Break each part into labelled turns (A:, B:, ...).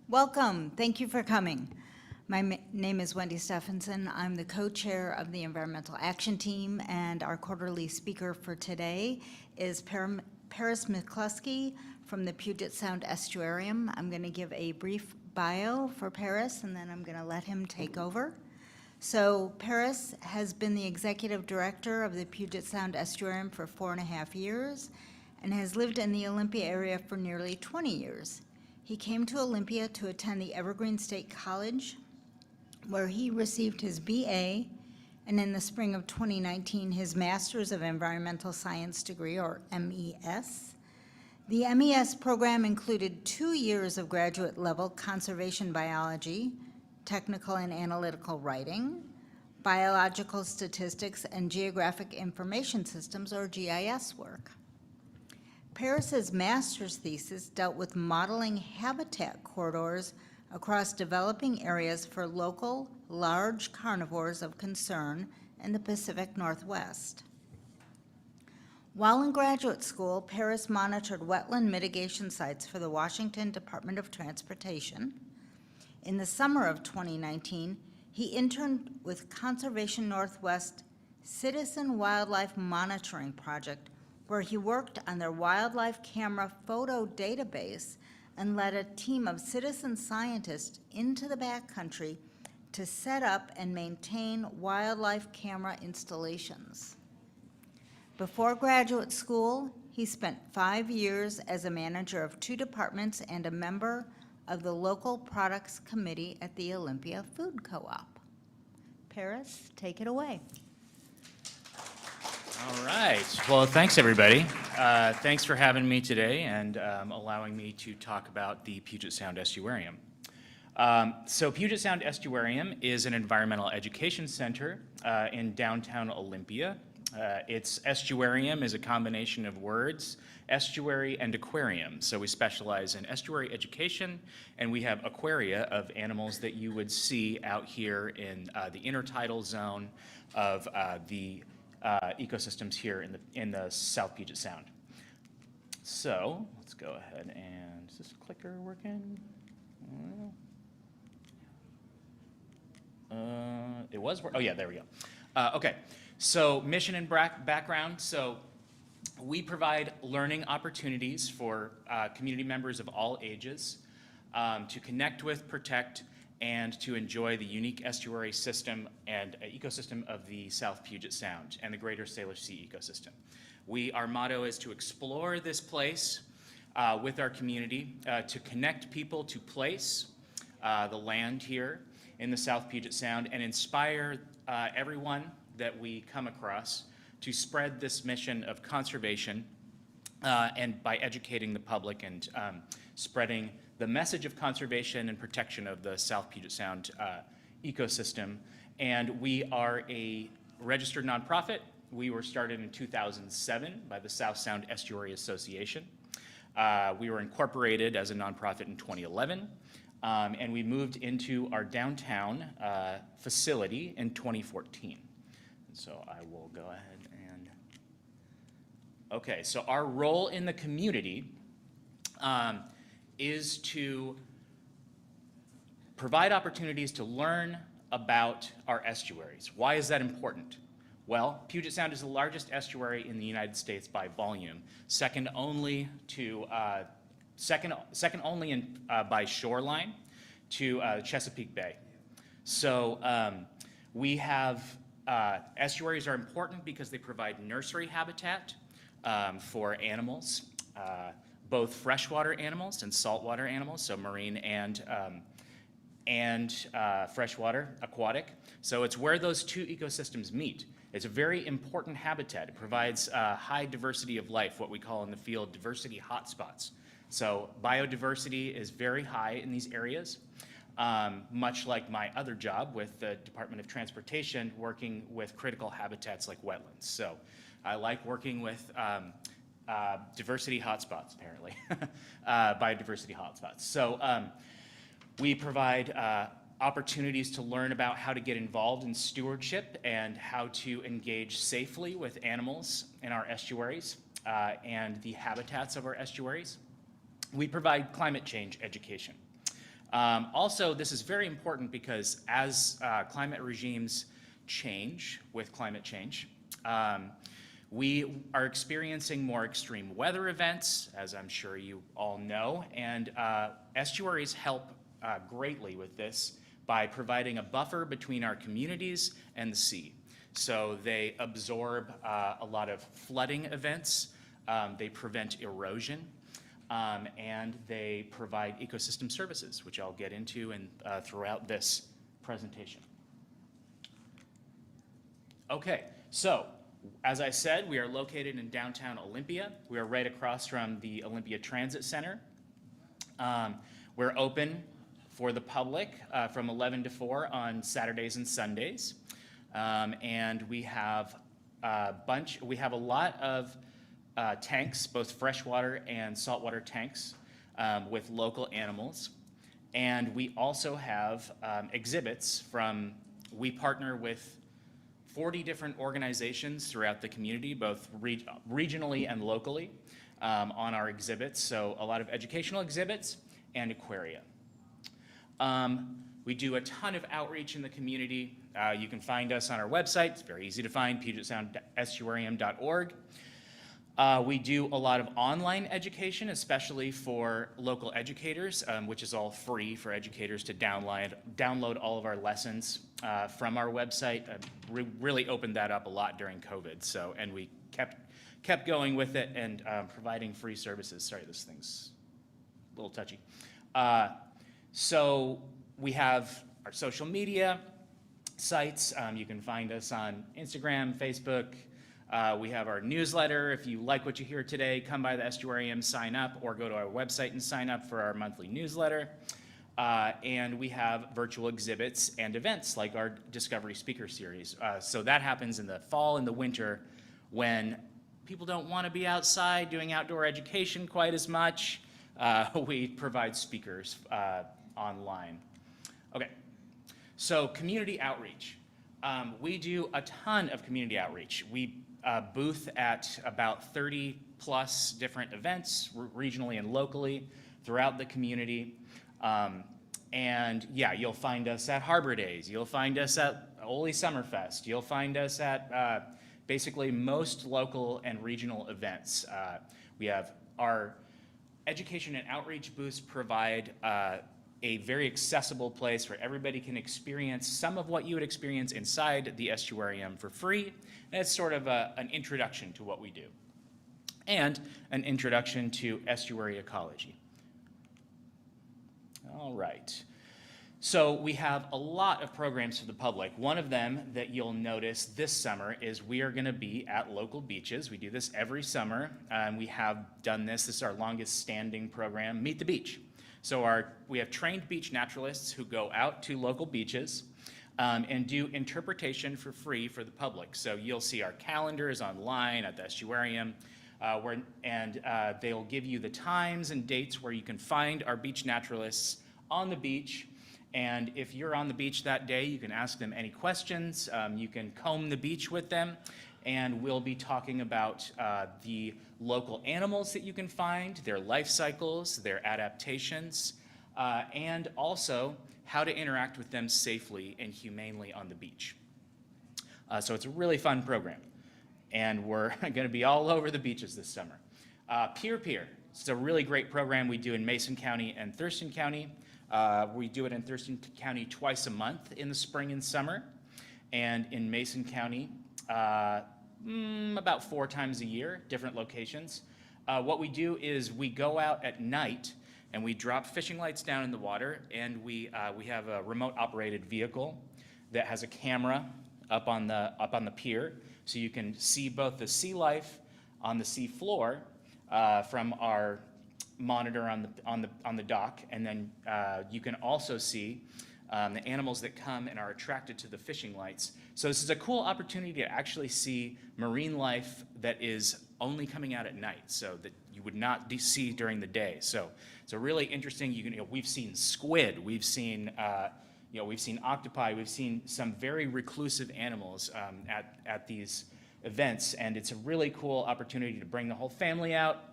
A: Welcome. Thank you for coming. My name is Wendy Stephenson. I'm the co-chair of the Environmental Action Team, and our quarterly speaker for today is Paris McClusky from the Puget Sound Estuarium. I'm going to give a brief bio for Paris, and then I'm going to let him take over. So Paris has been the executive director of the Puget Sound Estuarium for 4.5 years and has lived in the Olympia area for nearly 20 years. He came to Olympia to attend the Evergreen State College, where he received his BA, and in the spring of 2019, his Master's of Environmental Science degree, or MES. The MES program included 2 years of graduate-level conservation biology, technical and analytical writing, biological statistics, and geographic information systems, or GIS work. Paris's master's thesis dealt with modeling habitat corridors across developing areas for local, large carnivores of concern in the Pacific Northwest. While in graduate school, Paris monitored wetland mitigation sites for the Washington Department of Transportation. In the summer of 2019, he interned with Conservation Northwest Citizen Wildlife Monitoring Project, where he worked on their wildlife camera photo database and led a team of citizen scientists into the backcountry to set up and maintain wildlife camera installations. Before graduate school, he spent 5 years as a manager of 2 departments and a member of the Local Products Committee at the Olympia Food Co-op. Paris, take it away.
B: All right. Well, thanks, everybody. Thanks for having me today and allowing me to talk about the Puget Sound Estuarium. So Puget Sound Estuarium is an environmental education center in downtown Olympia. Its estuarium is a combination of words, estuary and aquarium. So we specialize in estuary education, and we have aquaria of animals that you would see out here in the intertidal zone of the ecosystems here in the South Puget Sound. So let's go ahead and, is this clicker working? It was, oh yeah, there we go. Okay, so mission and background. So we provide learning opportunities for community members of all ages to connect with, protect, and to enjoy the unique estuary system and ecosystem of the South Puget Sound and the greater Salish Sea ecosystem. Our motto is to explore this place with our community, to connect people to place, the land here in the South Puget Sound, and inspire everyone that we come across to spread this mission of conservation and by educating the public and spreading the message of conservation and protection of the South Puget Sound ecosystem. And we are a registered nonprofit. We were started in 2007 by the South Sound Estuary Association. We were incorporated as a nonprofit in 2011, and we moved into our downtown facility in 2014. So I will go ahead and, okay, so our role in the community is to provide opportunities to learn about our estuaries. Why is that important? Well, Puget Sound is the largest estuary in the United States by volume, second only by shoreline to Chesapeake Bay. So we have estuaries are important because they provide nursery habitat for animals. Both freshwater animals and saltwater animals, so marine and freshwater, aquatic. So it's where those two ecosystems meet. It's a very important habitat. It provides high diversity of life, what we call in the field diversity hotspots. So biodiversity is very high in these areas, much like my other job with the Department of Transportation, working with critical habitats like wetlands. So I like working with diversity hotspots, apparently, biodiversity hotspots. So we provide opportunities to learn about how to get involved in stewardship and how to engage safely with animals in our estuaries and the habitats of our estuaries. We provide climate change education. Also, this is very important because as climate regimes change with climate change, we are experiencing more extreme weather events, as I'm sure you all know, and estuaries help greatly with this by providing a buffer between our communities and the sea. So they absorb a lot of flooding events, they prevent erosion, and they provide ecosystem services, which I'll get into throughout this presentation. Okay, so as I said, we are located in downtown Olympia. We are right across from the Olympia Transit Center. We're open for the public from 11 to 4 on Saturdays and Sundays. And we have a lot of tanks, both freshwater and saltwater tanks, with local animals. And we also have exhibits we partner with 40 different organizations throughout the community, both regionally and locally, on our exhibits. So a lot of educational exhibits and aquaria. We do a ton of outreach in the community. You can find us on our website. It's very easy to find, PugetSoundEstuarium.org. We do a lot of online education, especially for local educators, which is all free for educators to download all of our lessons from our website. Really opened that up a lot during COVID, and we kept going with it and providing free services. Sorry, this thing's a little touchy. So we have our social media sites. You can find us on Instagram, Facebook. We have our newsletter. If you like what you hear today, come by the estuarium, sign up, or go to our website and sign up for our monthly newsletter. And we have virtual exhibits and events like our Discovery Speaker Series. So that happens in the fall and the winter when people don't want to be outside doing outdoor education quite as much. We provide speakers online. Okay, so community outreach. We do a ton of community outreach. We booth at about 30 plus different events, regionally and locally, throughout the community. And yeah, you'll find us at Harbor Days, you'll find us at Ole Summerfest, you'll find us at basically most local and regional events. We have our education and outreach booths provide a very accessible place where everybody can experience some of what you would experience inside the estuarium for free. And it's sort of an introduction to what we do and an introduction to estuary ecology. All right. So we have a lot of programs for the public. One of them that you'll notice this summer is we are going to be at local beaches. We do this every summer. We have done this. This is our longest standing program, Meet the Beach. So we have trained beach naturalists who go out to local beaches and do interpretation for free for the public. So you'll see our calendars online at the estuarium, they'll give you the times and dates where you can find our beach naturalists on the beach. And if you're on the beach that day, you can ask them any questions. You can comb the beach with them. And we'll be talking about the local animals that you can find, their life cycles, their adaptations, and also how to interact with them safely and humanely on the beach. So it's a really fun program. And we're going to be all over the beaches this summer. Peer Peer. It's a really great program we do in Mason County and Thurston County. We do it in Thurston County twice a month in the spring and summer. And in Mason County, about 4 times a year, different locations. What we do is we go out at night and we drop fishing lights down in the water, and we have a remote operated vehicle that has a camera up on the pier, so you can see both the sea life on the sea floor from our monitor on the dock, and then you can also see the animals that come and are attracted to the fishing lights. So this is a cool opportunity to actually see marine life that is only coming out at night, so that you would not see during the day. So it's a really interesting. We've seen squid, we've seen we've seen octopi, we've seen some very reclusive animals at these events, and it's a really cool opportunity to bring the whole family out.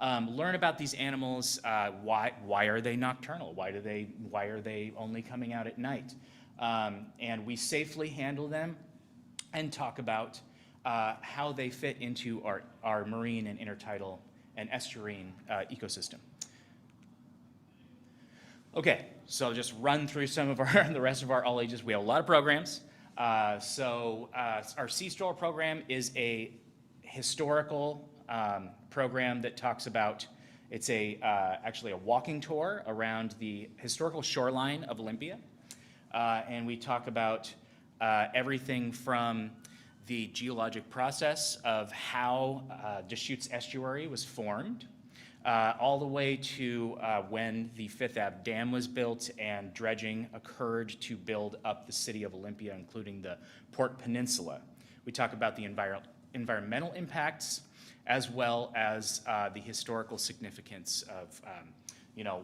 B: learn about these animals. Why are they nocturnal? Why are they only coming out at night? And we safely handle them and talk about how they fit into our marine and intertidal and estuarine ecosystem. Okay, so I'll just run through some of the rest of our all ages. We have a lot of programs. Our Sea Stroller program is a historical program that talks about, it's actually a walking tour around the historical shoreline of Olympia. And we talk about everything from the geologic process of how Deschutes Estuary was formed, all the way to when the Fifth Ave Dam was built and dredging occurred to build up the city of Olympia, including the Port Peninsula. We talk about the environmental impacts, as well as the historical significance of,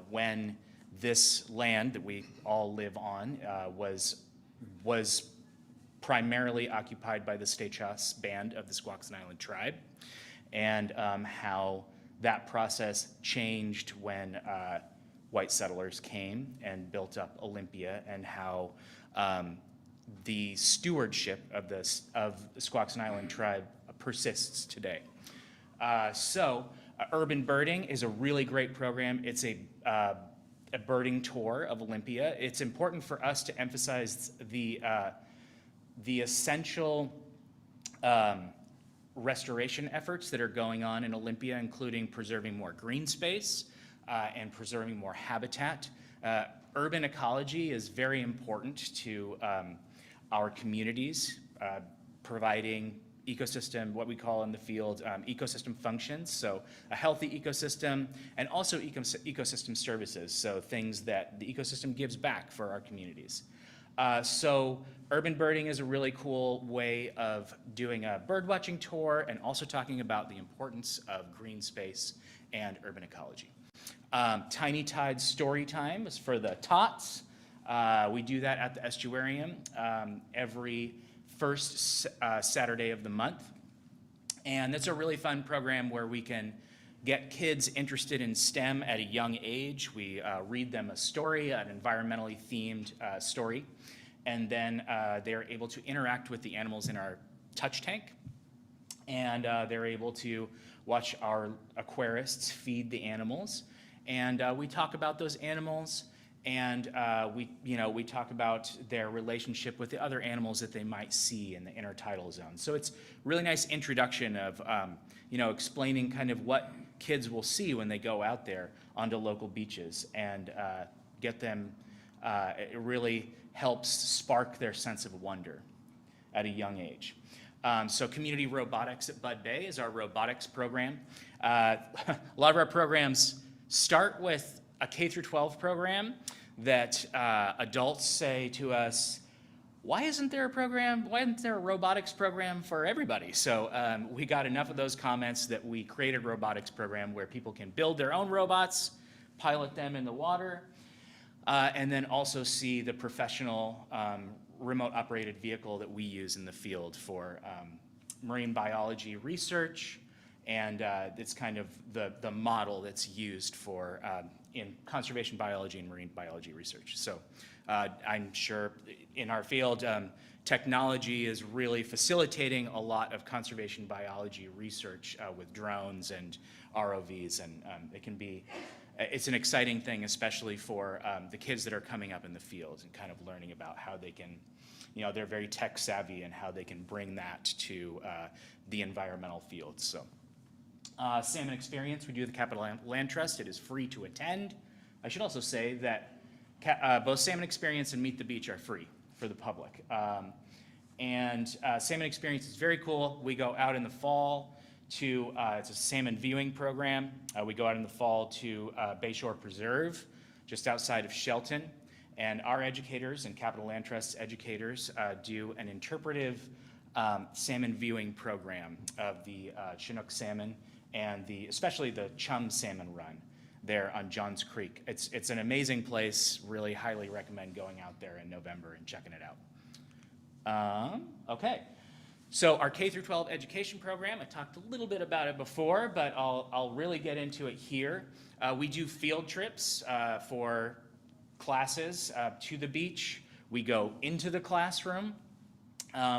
B: when this land that we all live on was primarily occupied by the Stachas band of the Squaxin Island tribe, and how that process changed when white settlers came and built up Olympia, and how the stewardship of the Squaxin Island tribe persists today. Urban Birding is a really great program. It's a birding tour of Olympia. It's important for us to emphasize the essential restoration efforts that are going on in Olympia, including preserving more green space and preserving more habitat. Urban ecology is very important to our communities, providing ecosystem, what we call in the field, ecosystem functions. So a healthy ecosystem, and also ecosystem services. So things that the ecosystem gives back for our communities. Urban birding is a really cool way of doing a bird watching tour and also talking about the importance of green space and urban ecology. Tiny Tide Story Time is for the tots. We do that at the estuarium every first Saturday of the month. And that's a really fun program where we can get kids interested in STEM at a young age. We read them a story, an environmentally themed story, and then they're able to interact with the animals in our touch tank, and they're able to watch our aquarists feed the animals, and we talk about those animals, and we talk about their relationship with the other animals that they might see in the intertidal zone. So it's a really nice introduction of explaining kind of what kids will see when they go out there onto local beaches, and get them, it really helps spark their sense of wonder at a young age. So Community Robotics at Bud Bay is our robotics program. A lot of our programs start with a K through 12 program that adults say to us, why isn't there a robotics program for everybody? So we got enough of those comments that we created a robotics program where people can build their own robots, pilot them in the water, and then also see the professional remote operated vehicle that we use in the field for marine biology research, and it's kind of the model that's used for in conservation biology and marine biology research. So I'm sure in our field, technology is really facilitating a lot of conservation biology research with drones and ROVs, and it's an exciting thing, especially for the kids that are coming up in the field and kind of learning about how they can, they're very tech savvy, and how they can bring that to the environmental field. So Salmon Experience, we do the Capital Land Trust. It is free to attend. I should also say that both Salmon Experience and Meet the Beach are free for the public. Salmon Experience is very cool. We go out in the fall to, it's a salmon viewing program. We go out in the fall to Bayshore Preserve, just outside of Shelton. And our educators and Capital Land Trust educators do an interpretive salmon viewing program of the Chinook salmon, and especially the chum salmon run there on Johns Creek. It's an amazing place. Really highly recommend going out there in November and checking it out. Okay, So our K through 12 education program, I talked a little bit about it before, but I'll really get into it here. We do field trips for classes to the beach. We go into the classroom.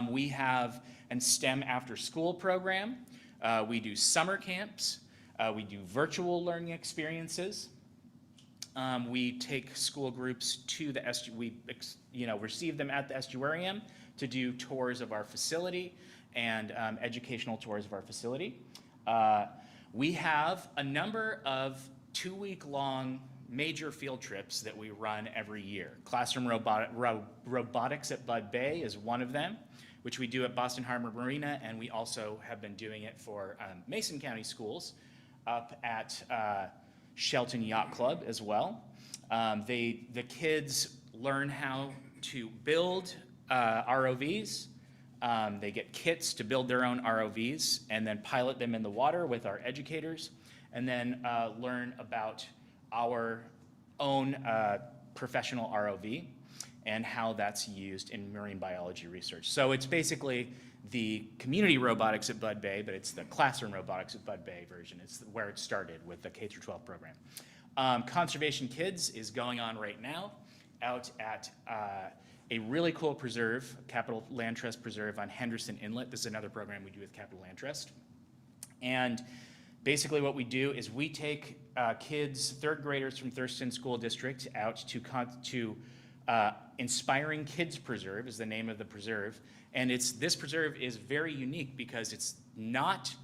B: We have a STEM after school program. We do summer camps. We do virtual learning experiences. We take school groups to the receive them at the estuarium to do tours of our facility and educational tours of our facility. We have a number of 2-week-long major field trips that we run every year. Classroom robotics at Bud Bay is one of them, which we do at Boston Harbor Marina, and we also have been doing it for Mason County schools up at Shelton Yacht Club as well. The kids learn how to build ROVs. They get kits to build their own ROVs and then pilot them in the water with our educators, and then learn about our own professional ROV and how that's used in marine biology research. So it's basically the community robotics at Bud Bay, but it's the classroom robotics at Bud Bay version. It's where it started with the K through 12 program. Conservation Kids is going on right now out at a really cool preserve, Capital Land Trust Preserve on Henderson Inlet. This is another program we do with Capital Land Trust. And basically what we do is we take kids, 3rd graders from Thurston School District out to Inspiring Kids Preserve is the name of the preserve. And this preserve is very unique because it's not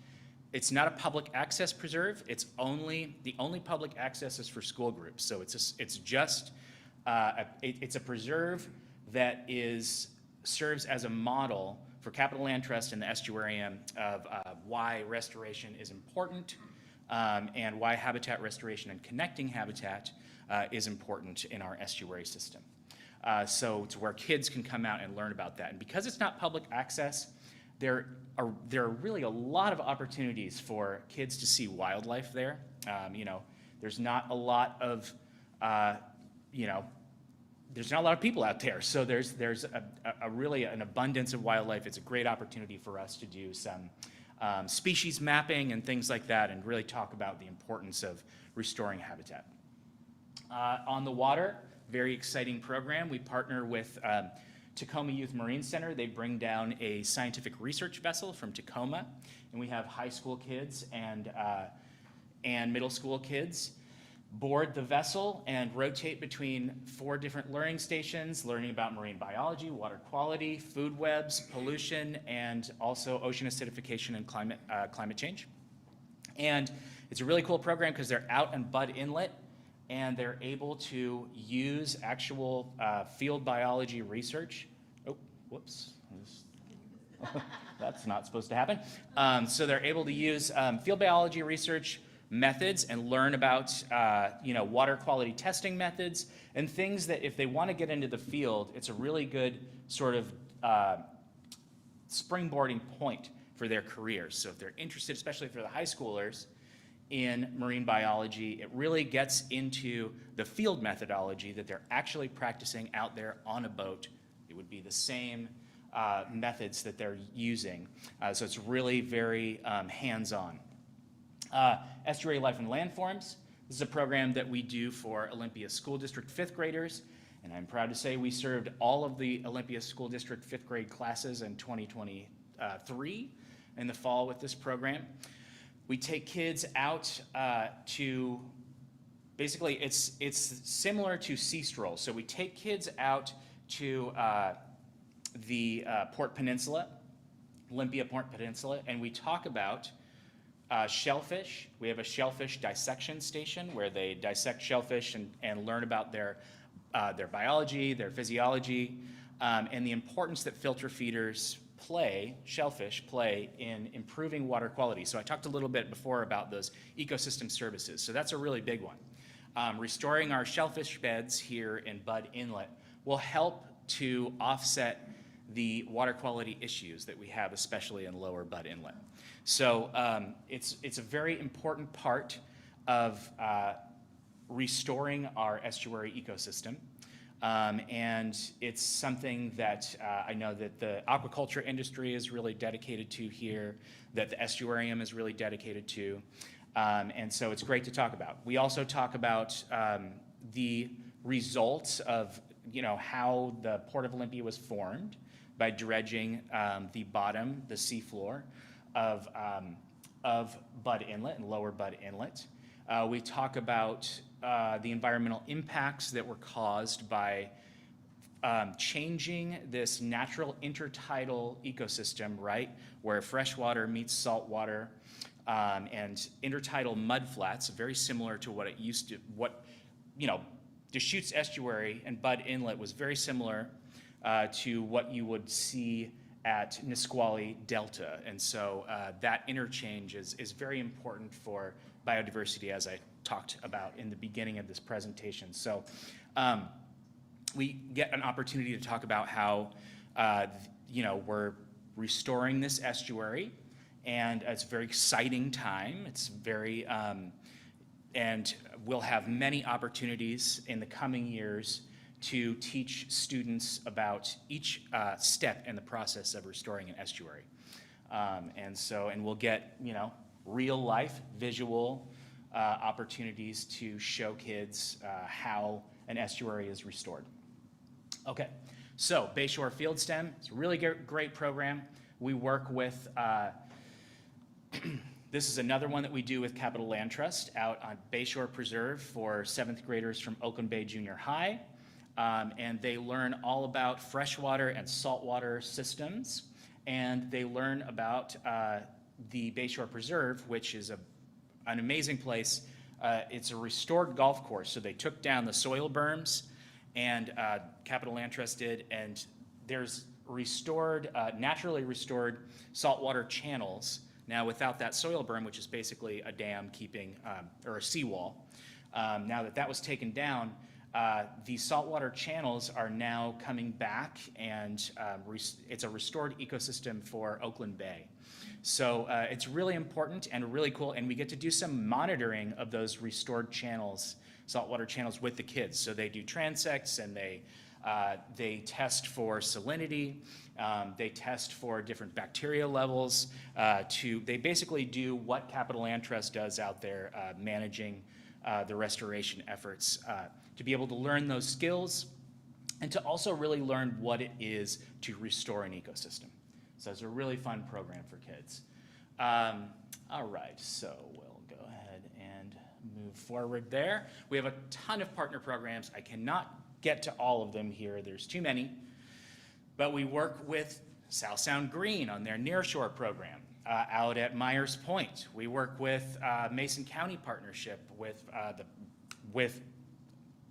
B: a public access preserve. The only public access is for school groups. So it's a preserve that serves as a model for Capital Land Trust and the estuarium of why restoration is important and why habitat restoration and connecting habitat is important in our estuary system. So it's where kids can come out and learn about that. And because it's not public access, there are really a lot of opportunities for kids to see wildlife there. There's not a lot of there's not a lot of people out there, so there's really an abundance of wildlife. It's a great opportunity for us to do some species mapping and things like that, and really talk about the importance of restoring habitat. On the water, very exciting program. We partner with Tacoma Youth Marine Center. They bring down a scientific research vessel from Tacoma, and we have high school kids and middle school kids board the vessel and rotate between 4 different learning stations, learning about marine biology, water quality, food webs, pollution, and also ocean acidification and climate change. And it's a really cool program because they're out in Bud Inlet, and they're able to use actual field biology research. Oh, whoops. That's not supposed to happen. So they're able to use field biology research methods and learn about water quality testing methods and things that if they want to get into the field, it's a really good sort of springboarding point for their careers. So if they're interested, especially for the high schoolers, in marine biology, it really gets into the field methodology that they're actually practicing out there on a boat. It would be the same methods that they're using. So it's really very hands-on. Estuary Life and Landforms. This is a program that we do for Olympia School District 5th graders, and I'm proud to say we served all of the Olympia School District 5th grade classes in 2023 in the fall with this program. We take kids out to, basically it's similar to Sea Stroll. So we take kids out to the Port Peninsula, Olympia Port Peninsula, and we talk about shellfish. We have a shellfish dissection station where they dissect shellfish and learn about their biology, their physiology, and the importance that filter feeders shellfish play in improving water quality. So I talked a little bit before about those ecosystem services. So that's a really big one. Restoring our shellfish beds here in Bud Inlet will help to offset the water quality issues that we have, especially in lower Bud Inlet. So it's a very important part of restoring our estuary ecosystem. And it's something that I know that the aquaculture industry is really dedicated to here, that the estuarium is really dedicated to. And so it's great to talk about. We also talk about the results of, how the Port of Olympia was formed by dredging the bottom, the seafloor of Budd Inlet and Lower Budd Inlet. We talk about the environmental impacts that were caused by changing this natural intertidal ecosystem, right, where freshwater meets saltwater, and intertidal mudflats, very similar to what it used to, Deschutes Estuary and Budd Inlet was very similar to what you would see at Nisqually Delta. And so that interchange is very important for biodiversity, as I talked about in the beginning of this presentation. So we get an opportunity to talk about how, we're restoring this estuary, and it's a very exciting time. It's very, and we'll have many opportunities in the coming years to teach students about each step in the process of restoring an estuary. And we'll get, real life visual opportunities to show kids how an estuary is restored. Okay, so Bayshore Field STEM, it's a really great program. We work with, this is another one that we do with Capital Land Trust out on Bayshore Preserve for 7th graders from Oakland Bay Junior High. And they learn all about freshwater and saltwater systems. And they learn about the Bayshore Preserve, which is an amazing place. It's a restored golf course. So they took down the soil berms, and Capital Land Trust did, and there's restored, naturally restored saltwater channels now without that soil berm, which is basically a dam keeping, or a seawall. Now that was taken down, the saltwater channels are now coming back, and it's a restored ecosystem for Oakland Bay. So it's really important and really cool, and we get to do some monitoring of those restored channels, saltwater channels, with the kids. So they do transects, and they test for salinity, they test for different bacteria levels. They basically do what Capital Land Trust does out there, managing the restoration efforts, to be able to learn those skills and to also really learn what it is to restore an ecosystem. So it's a really fun program for kids. All right, so we'll go ahead and move forward there. We have a ton of partner programs. I cannot get to all of them here. There's too many. But we work with South Sound Green on their nearshore program. Out at Myers Point, we work with Mason County Partnership with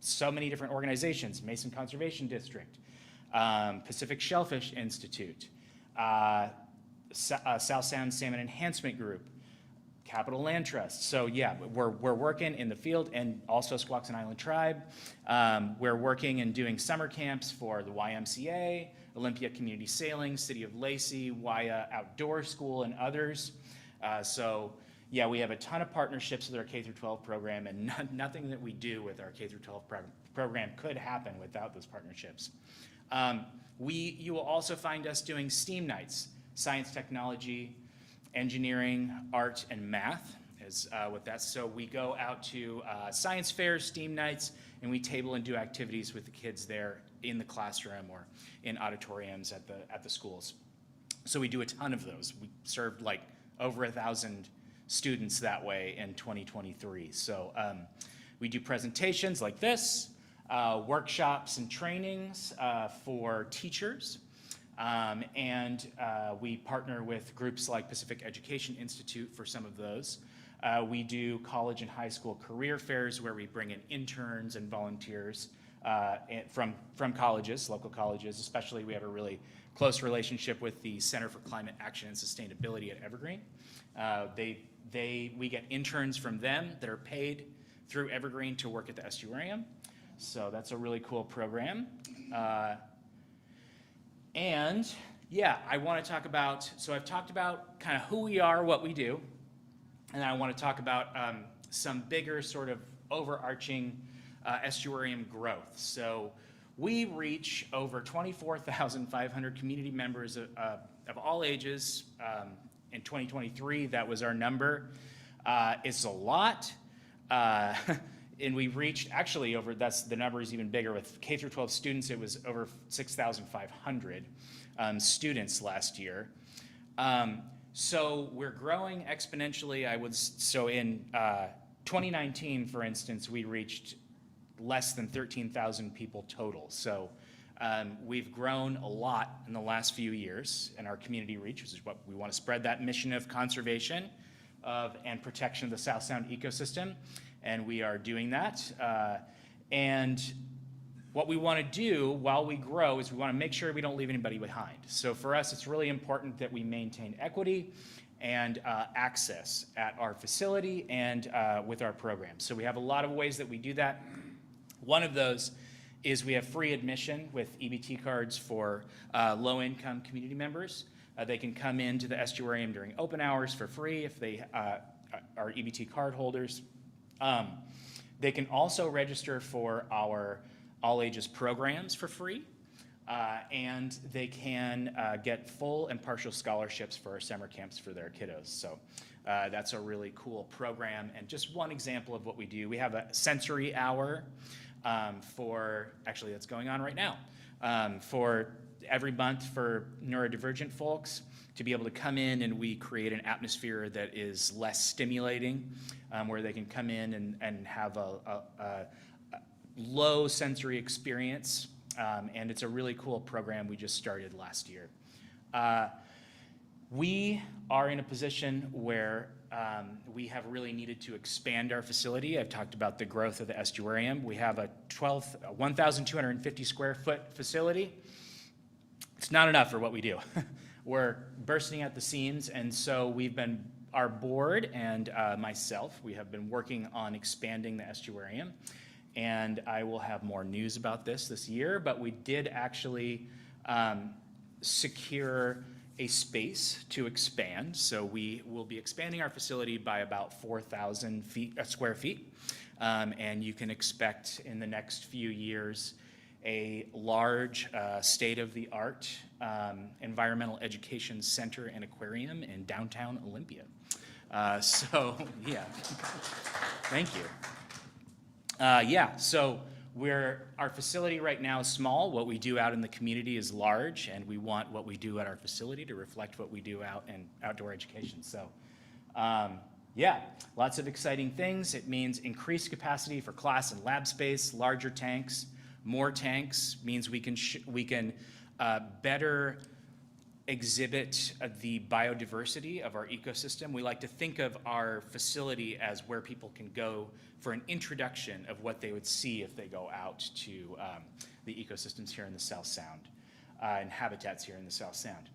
B: so many different organizations, Mason Conservation District, Pacific Shellfish Institute, South Sound Salmon Enhancement Group, Capital Land Trust. So yeah, we're working in the field, and also Squaxin Island Tribe. We're working and doing summer camps for the YMCA, Olympia Community Sailing, City of Lacey, Waya Outdoor School, and others. So yeah, we have a ton of partnerships with our K-12 program, and nothing that we do with our K-12 program could happen without those partnerships. You will also find us doing STEAM nights, science, technology, engineering, art, and math is with that. So we go out to science fairs, STEAM nights, and we table and do activities with the kids there in the classroom or in auditoriums at the schools. So we do a ton of those. We served like over 1,000 students that way in 2023. So we do presentations like this, workshops and trainings for teachers. And we partner with groups like Pacific Education Institute for some of those. We do college and high school career fairs where we bring in interns and volunteers from colleges, local colleges. Especially, we have a really close relationship with the Center for Climate Action and Sustainability at Evergreen. We get interns from them that are paid through Evergreen to work at the estuarium. So that's a really cool program. And yeah, I want to talk about, so I've talked about kind of who we are, what we do, and I want to talk about some bigger sort of overarching estuarium growth. So we reach over 24,500 community members of all ages. In 2023, that was our number. It's a lot. And we reached, actually, the number is even bigger. With K through 12 students, it was over 6,500 students last year. So we're growing exponentially. So in 2019, for instance, we reached less than 13,000 people total. So we've grown a lot in the last few years in our community reach, which is what we want to spread that mission of conservation and protection of the South Sound ecosystem. And we are doing that. And what we want to do while we grow is we want to make sure we don't leave anybody behind. So for us, it's really important that we maintain equity and access at our facility and with our programs. So we have a lot of ways that we do that. One of those is we have free admission with EBT cards for low-income community members. They can come into the estuarium during open hours for free if they are EBT card holders. They can also register for our all ages programs for free, and they can get full and partial scholarships for our summer camps for their kiddos. So that's a really cool program, and just one example of what we do. We have a sensory hour that's going on right now, for every month for neurodivergent folks to be able to come in, and we create an atmosphere that is less stimulating, where they can come in and have a low sensory experience, and it's a really cool program we just started last year. We are in a position where we have really needed to expand our facility. I've talked about the growth of the estuarium. We have a 1,250 square foot facility. It's not enough for what we do. We're bursting at the seams, and so our board and myself, we have been working on expanding the estuarium. And I will have more news about this year, but we did actually secure a space to expand. So we will be expanding our facility by about 4,000 square feet. And you can expect in the next few years a large state-of-the-art environmental education center and aquarium in downtown Olympia. So yeah, thank you. So our facility right now is small. What we do out in the community is large, and we want what we do at our facility to reflect what we do out in outdoor education. So lots of exciting things. It means increased capacity for class and lab space, larger tanks. More tanks means we can better exhibit the biodiversity of our ecosystem. We like to think of our facility as where people can go for an introduction of what they would see if they go out to the ecosystems here in the South Sound and habitats here in the South Sound.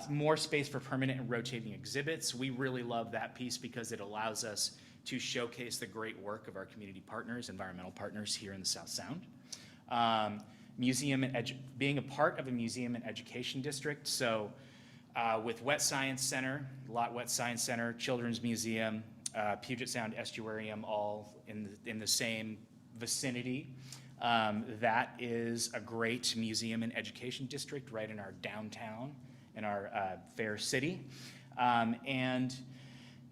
B: More space for permanent and rotating exhibits. We really love that piece because it allows us to showcase the great work of our community partners, environmental partners here in the South Sound. Being a part of a museum and education district. So with Wet Science Center, Lot Wet Science Center, Children's Museum, Puget Sound Estuarium, all in the same vicinity. That is a great museum and education district right in our downtown, in our fair city.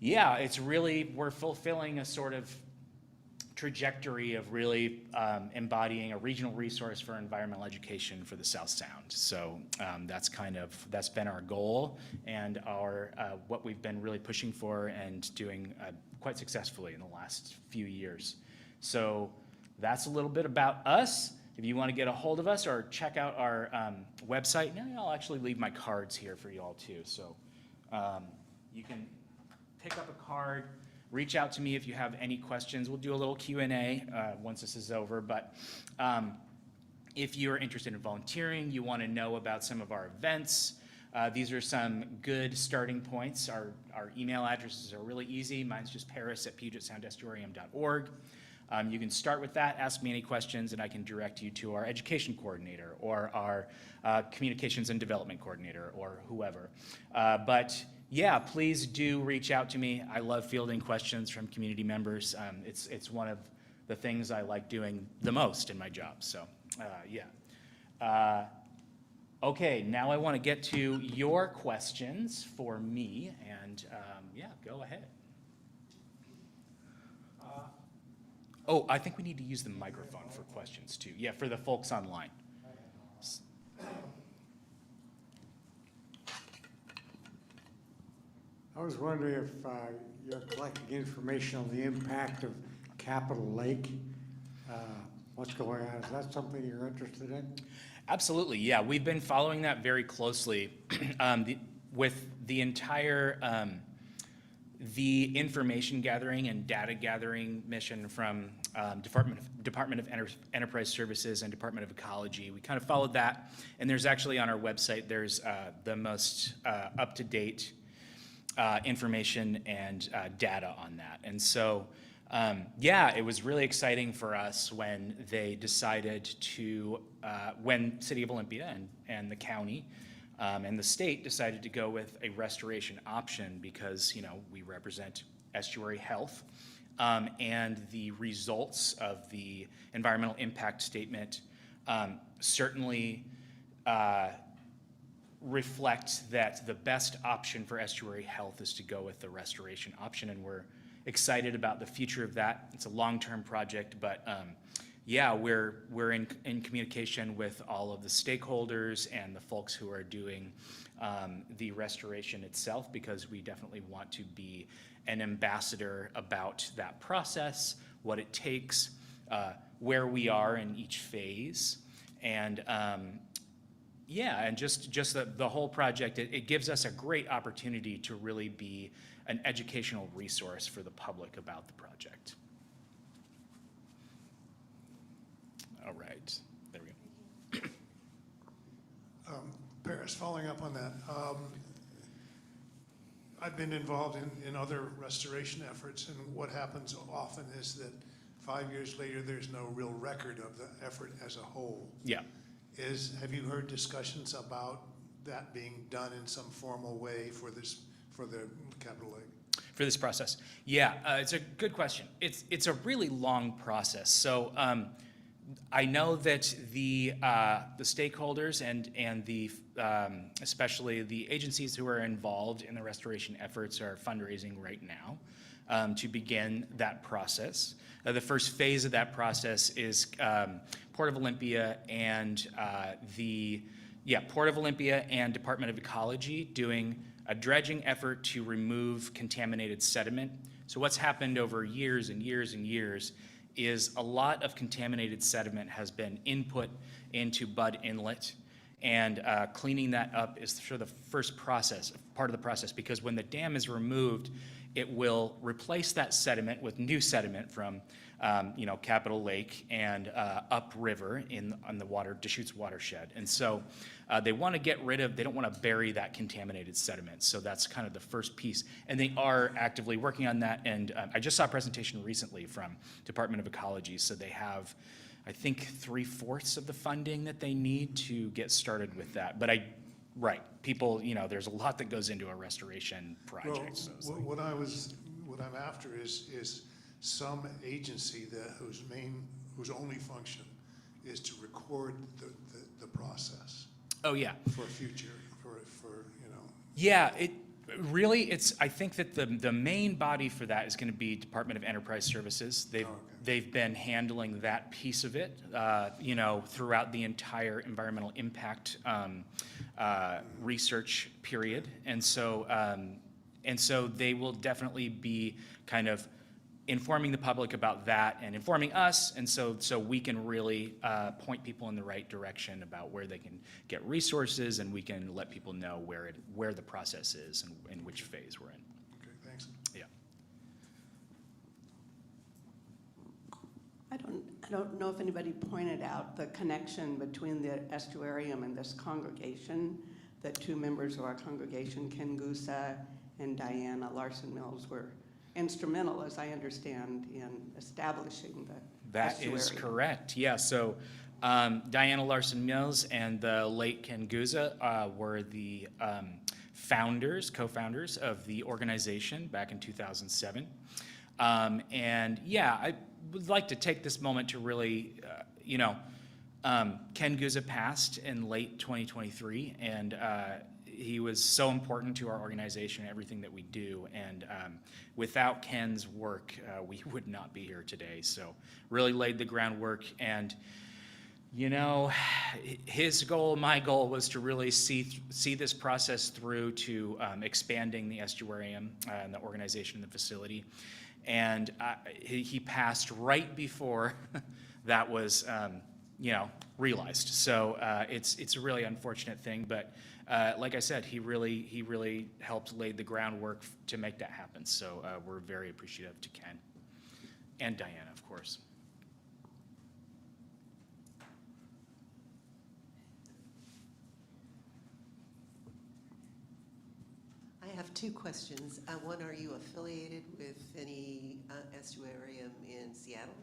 B: It's really, we're fulfilling a sort of trajectory of really embodying a regional resource for environmental education for the South Sound. So that's been our goal and our what we've been really pushing for and doing quite successfully in the last few years. So that's a little bit about us. If you want to get a hold of us or check out our website, I'll actually leave my cards here for you all too. So you can pick up a card. Reach out to me if you have any questions. We'll do a little Q&A once this is over. But if you're interested in volunteering, you want to know about some of our events, these are some good starting points. Our email addresses are really easy. Mine's just paris@pugetsoundestuarium.org. You can start with that, ask me any questions, and I can direct you to our education coordinator or our communications and development coordinator or whoever. Please do reach out to me. I love fielding questions from community members. It's one of the things I like doing the most in my job. So, okay, now I want to get to your questions for me, and go ahead. Oh, I think we need to use the microphone for questions too. Yeah, for the folks online.
C: I was wondering if you're collecting information on the impact of Capitol Lake. What's going on? Is that something you're interested in?
B: Absolutely, yeah. We've been following that very closely with the entire the information gathering and data gathering mission from Department of Enterprise Services and Department of Ecology. We kind of followed that, and there's actually on our website, there's the most up-to-date information and data on that. And so, it was really exciting for us when they decided to, when City of Olympia and the county and the state decided to go with a restoration option because, we represent estuary health. And the results of the environmental impact statement certainly reflect that the best option for estuary health is to go with the restoration option, and we're excited about the future of that. It's a long-term project, but we're in communication with all of the stakeholders and the folks who are doing the restoration itself, because we definitely want to be an ambassador about that process, what it takes, where we are in each phase, and just the whole project, it gives us a great opportunity to really be an educational resource for the public about the project. All right, there we go.
D: Paris, following up on that, I've been involved in other restoration efforts, and what happens often is that 5 years later, there's no real record of the effort as a whole.
B: Yeah.
D: Have you heard discussions about that being done in some formal way for the Capitol Lake?
B: For this process? Yeah, it's a good question. It's a really long process. So I know that the stakeholders and the especially the agencies who are involved in the restoration efforts are fundraising right now to begin that process. The first phase of that process is Port of Olympia and Port of Olympia and Department of Ecology doing a dredging effort to remove contaminated sediment. So what's happened over years and years and years is a lot of contaminated sediment has been input into Budd Inlet, and cleaning that up is sort of the first process, part of the process, because when the dam is removed, it will replace that sediment with new sediment from Capitol Lake and upriver on the Deschutes watershed. And so they want to get rid of, they don't want to bury that contaminated sediment. So that's kind of the first piece. And they are actively working on that. And I just saw a presentation recently from Department of Ecology. So they have, I think, 3/4 of the funding that they need to get started with that. But people, there's a lot that goes into a restoration project. So
D: what I'm after is some agency whose only function is to record the process.
B: Oh yeah.
D: For future,
B: Yeah, I think that the main body for that is going to be Department of Enterprise Services. They've been handling that piece of it, throughout the entire environmental impact research period, and so they will definitely be kind of informing the public about that and informing us, and so we can really point people in the right direction about where they can get resources, and we can let people know where the process is and in which phase we're in.
D: Okay, thanks.
B: Yeah.
E: I don't know if anybody pointed out the connection between the estuarium and this congregation. The two members of our congregation, Ken Gusa and Diana Larson Mills, were instrumental, as I understand, in establishing the estuary.
B: That is correct. Yeah. So Diana Larson Mills and the late Ken Gusa were the co-founders of the organization back in 2007. would like to take this moment to really, Ken Guza passed in late 2023, and he was so important to our organization and everything that we do. And without Ken's work, we would not be here today. So really laid the groundwork. And, his goal, my goal, was to really see this process through to expanding the estuarium and the organization and the facility. And he passed right before that was, realized. So it's a really unfortunate thing, but like I said, he really helped lay the groundwork to make that happen. So we're very appreciative to Ken and Diana, of course.
F: I have two questions. One, are you affiliated with any estuarium in Seattle?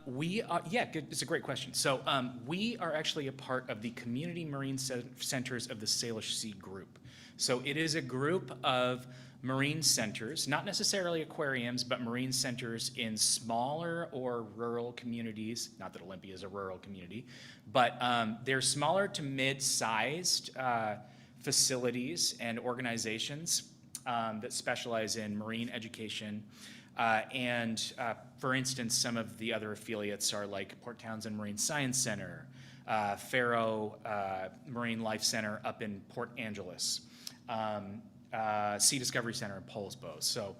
B: We are, yeah, good. It's a great question. So we are actually a part of the Community Marine Centers of the Salish Sea Group. So it is a group of marine centers, not necessarily aquariums, but marine centers in smaller or rural communities. Not that Olympia is a rural community, but they're smaller to mid-sized facilities and organizations that specialize in marine education. For instance, some of the other affiliates are like Port Townsend Marine Science Center, Faro Marine Life Center up in Port Angeles, Sea Discovery Center in Poulsbo. So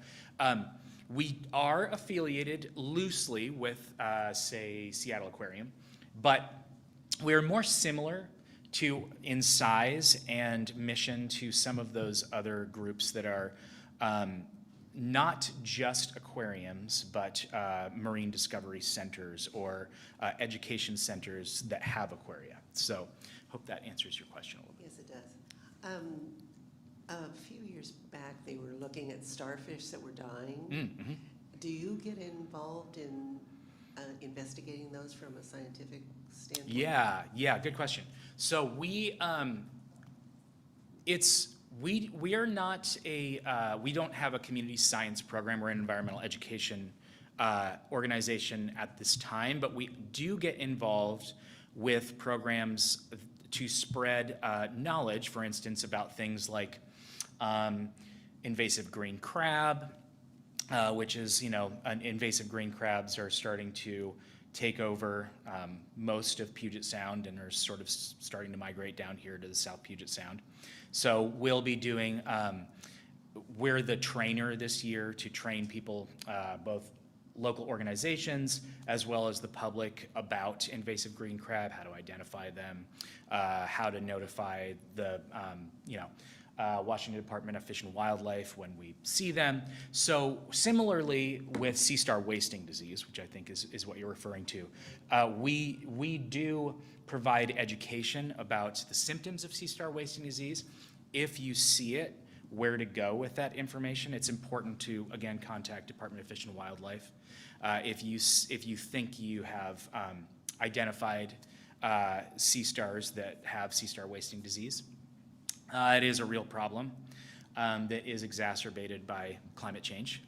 B: we are affiliated loosely with, say, Seattle Aquarium, but we're more similar in size and mission to some of those other groups that are not just aquariums, but marine discovery centers or education centers that have aquaria. So hope that answers your question a little bit.
F: Yes, it does. A few years back, they were looking at starfish that were dying.
B: Mm-hmm.
F: Do you get involved in investigating those from a scientific standpoint?
B: Yeah, good question. So we are not we don't have a community science program. We're an environmental education organization at this time, but we do get involved with programs to spread knowledge, for instance, about things like invasive green crab, which is, invasive green crabs are starting to take over most of Puget Sound and are sort of starting to migrate down here to the South Puget Sound. So we'll be doing, we're the trainer this year to train people, both local organizations as well as the public, about invasive green crab, how to identify them, how to notify the, Washington Department of Fish and Wildlife when we see them. So similarly with sea star wasting disease, which I think is what you're referring to, we do provide education about the symptoms of sea star wasting disease. If you see it, where to go with that information. It's important to, again, contact Department of Fish and Wildlife. If you think you have identified sea stars that have sea star wasting disease. It is a real problem that is exacerbated by climate change.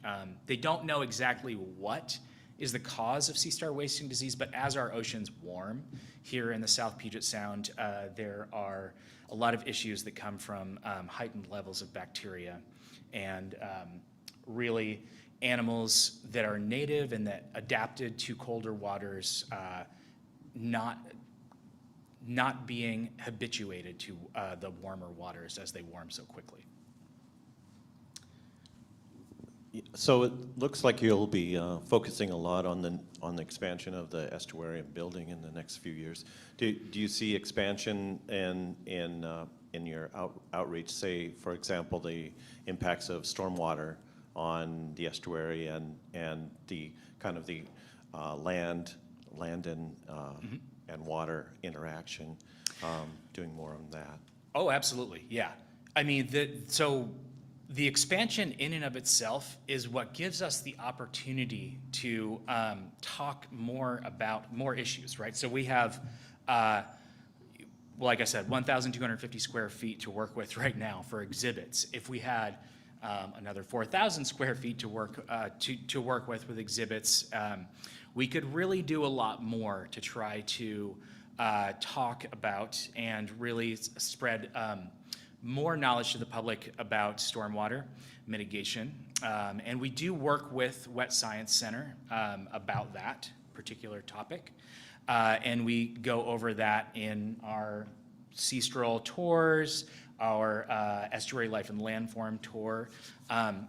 B: They don't know exactly what is the cause of sea star wasting disease, but as our oceans warm here in the South Puget Sound, there are a lot of issues that come from heightened levels of bacteria and really animals that are native and that adapted to colder waters not being habituated to the warmer waters as they warm so quickly.
G: So it looks like you'll be focusing a lot on the expansion of the estuarium building in the next few years. Do you see expansion in your outreach, say, for example, the impacts of stormwater on the estuary and the kind of the land and water interaction, doing more on that?
B: Oh, absolutely, yeah. I mean, the expansion in and of itself is what gives us the opportunity to talk more about more issues, right? So we have, like I said, 1,250 square feet to work with right now for exhibits. If we had another 4,000 square feet to work with exhibits. We could really do a lot more to try to talk about and really spread more knowledge to the public about stormwater mitigation. And we do work with Wet Science Center about that particular topic. And we go over that in our Sea Stroll tours, our Estuary Life and Landform tour,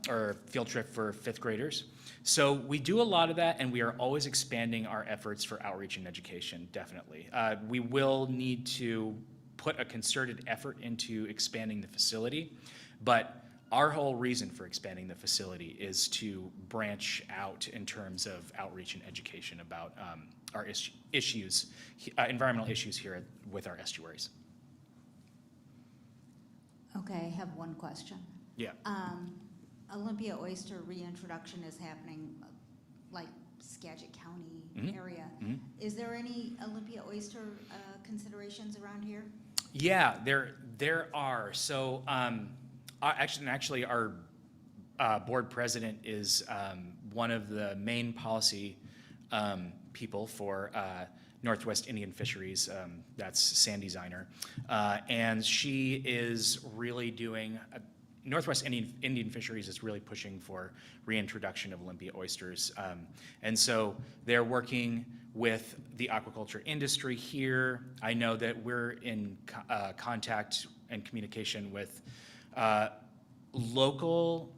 B: or field trip for 5th graders. So we do a lot of that, and we are always expanding our efforts for outreach and education, definitely. We will need to put a concerted effort into expanding the facility, but our whole reason for expanding the facility is to branch out in terms of outreach and education about our issues, environmental issues here with our estuaries.
A: Okay, I have one question.
B: Yeah.
A: Olympia oyster reintroduction is happening like Skagit County area. Is there any Olympia oyster considerations around here?
B: Yeah, there are. So actually our board president is one of the main policy people for Northwest Indian Fisheries. That's Sandy Ziner. And she is really doing, Northwest Indian Fisheries is really pushing for reintroduction of Olympia oysters. And so they're working with the aquaculture industry here. I know that we're in contact and communication with local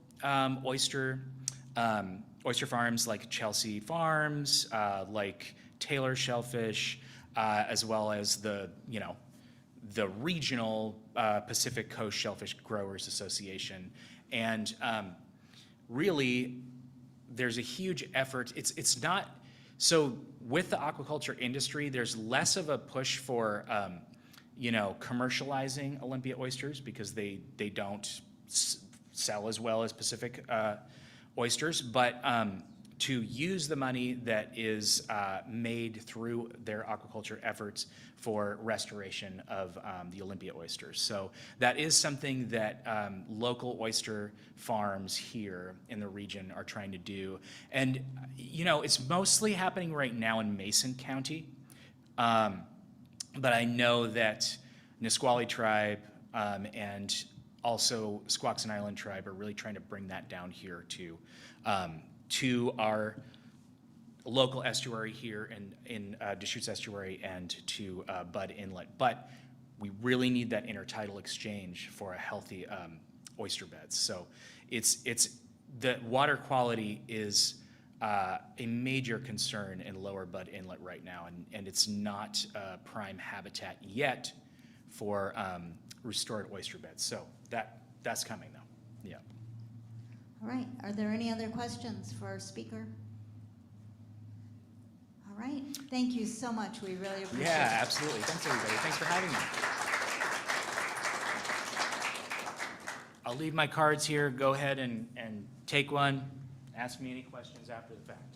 B: oyster farms like Chelsea Farms, like Taylor Shellfish, as well as the regional Pacific Coast Shellfish Growers Association. And really, there's a huge effort. It's not, so with the aquaculture industry, there's less of a push for, commercializing Olympia oysters because they don't sell as well as Pacific oysters, but to use the money that is made through their aquaculture efforts for restoration of the Olympia oysters. So that is something that local oyster farms here in the region are trying to do. And, it's mostly happening right now in Mason County. But I know that Nisqually Tribe and also Squaxin Island Tribe are really trying to bring that down here to our local estuary here in Deschutes Estuary and to Bud Inlet. But we really need that intertidal exchange for a healthy oyster beds. So it's the water quality is a major concern in lower Bud Inlet right now, and it's not prime habitat yet for restored oyster beds. So that's coming though, yeah.
A: All right, are there any other questions for our speaker? All right, thank you so much, we really appreciate it.
B: Yeah, absolutely, thanks everybody, thanks for having me. I'll leave my cards here, go ahead and take one, ask me any questions after the fact.